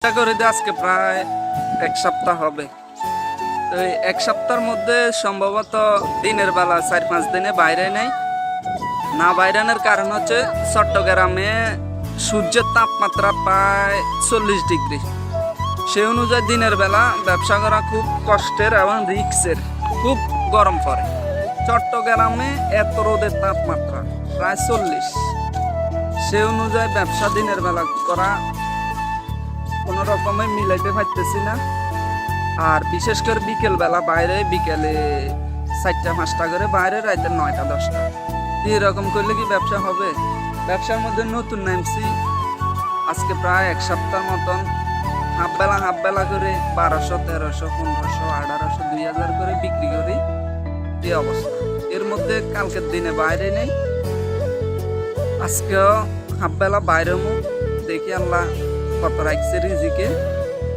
করে দিয়ে আজকে প্রায় এক সপ্তাহ হবে। তো এই এক সপ্তাহের মধ্যে সম্ভবত দিনের বেলা 4-5 দিনে বাইরে নেই। না বাইরানোর কারণ হচ্ছে চট্টগ্রামে সূর্যের তাপমাত্রা প্রায় 40 ডিগ্রি। সে অনুযায়ী দিনের বেলা ব্যবসা করা খুব কষ্টের এবং রিস্কের, খুব গরম পড়ে। চট্টগ্রামে এত রোদের তাপমাত্রা প্রায় 40, সে অনুযায়ী ব্যবসা দিনের বেলা করা কোনো রকমে মিলাইতে পারতেছি না। আর বিশেষ করে বিকেল বেলা বাইরে, বিকেলে 4টা-5টা করে বাইরে, রাতে 9টা-10টা, এরকম করলে কি ব্যবসা হবে? ব্যবসার মধ্যে নতুন নামছি আজকে প্রায় এক সপ্তাহ মতন। হাফ বেলা করে 1200, 1300, 1500, 1800, 2000 করে বিক্রি করি, এই অবস্থা। এর মধ্যে কালকের দিনে বাইরে নেই, আজকেও হাফ বেলা বাইরে মুখ দেখি আল্লাহ কত রাখছে রিজিকে।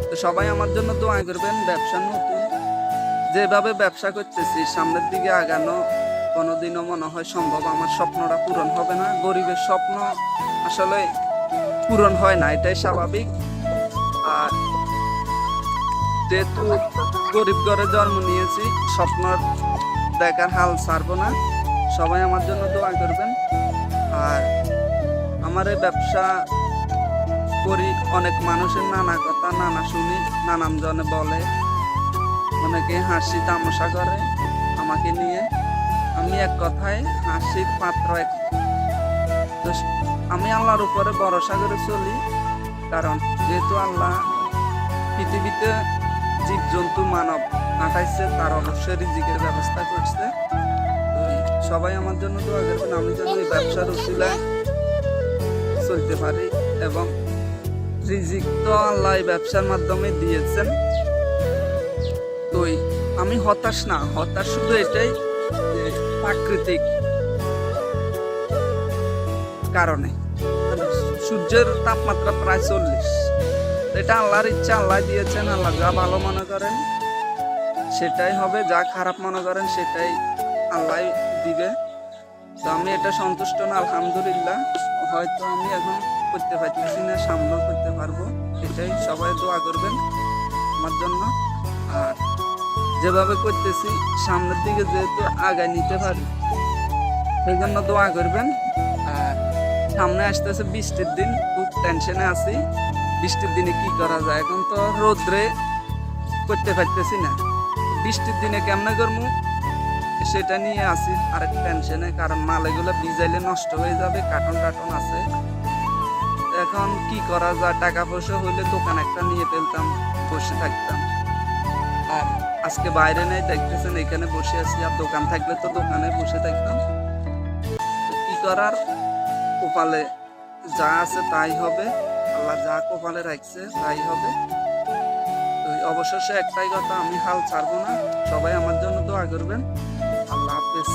তো সবাই আমার জন্য দোয়া করবেন। ব্যবসা নতুন, যেভাবে ব্যবসা করতেছি সামনের দিকে আগানো কোনোদিনও মনে হয় সম্ভব। আমার স্বপ্নটা পূরণ হবে না, গরিবের স্বপ্ন আসলে পূরণ হয় না, এটাই স্বাভাবিক। আর যেহেতু গরিব ঘরে জন্ম নিয়েছি, স্বপ্ন দেখার হাল ছাড়বো না। সবাই আমার জন্য দোয়া করবেন। আর আমার এই ব্যবসা করি, অনেক মানুষের নানা কথা নানা শুনি, নানান জনে বলে, অনেকে হাসি তামাশা করে আমাকে নিয়ে। আমি এক কথায় হাসির পাত্র। আমি আল্লাহর উপরে ভরসা করে চলি, কারণ যেহেতু আল্লাহ পৃথিবীতে জীবজন্তু মানব পাঠাইছে, তার অবশ্যই রিজিকের ব্যবস্থা করছে। সবাই আমার জন্য দোয়া করবেন, আমি যেন এই ব্যবসার উসিলায় চলতে পারি। এবং রিজিক তো আল্লাহ এই ব্যবসার মাধ্যমে দিয়েছেন। তো আমি হতাশ না, হতাশ শুধু এটাই যে প্রাকৃতিক কারণে সূর্যের তাপমাত্রা প্রায় 40। এটা আল্লাহর ইচ্ছা, আল্লাহ দিয়েছেন। আল্লাহ যা ভালো মনে করেন সেটাই হবে, যা খারাপ মনে করেন সেটাই আল্লাহ দিবে। তো আমি এটা সন্তুষ্ট না, আলহামদুলিল্লাহ। হয়তো আমি এখন করতে পারতেছি না, সামনেও করতে পারবো। এটাই সবাই দোয়া করবেন আমার জন্য। আর যেভাবে করতেছি সামনের দিকে যেহেতু আগায় নিতে পারি, সেই জন্য দোয়া করবেন। আর সামনে আসতেছে বৃষ্টির দিন, খুব টেনশনে আছি। বৃষ্টির দিনে কি করা যায়? এখন তো রোদ্রে করতে পারতেছি না, বৃষ্টির দিনে কেমনে করবো সেটা নিয়ে আছি আরেক টেনশনে। কারণ মাল এগুলো ভিজাইলে নষ্ট হয়ে যাবে, কার্টন আছে। এখন কি করা যায়? টাকা পয়সা হইলে দোকান একটা নিয়ে ফেলতাম, বসে থাকতাম। আর আজকে বাইরে নেই, দেখতেছেন এখানে বসে আছি। আর দোকান থাকলে তো দোকানে বসে থাকতাম। কি করার, কপালে যা আছে তাই হবে। আল্লাহ যা কপালে রাখছে তাই হবে। তো অবশেষে একটাই কথা, আমি হাল ছাড়বো না। সবাই আমার জন্য দোয়া করবেন। আল্লাহ হাফেজ।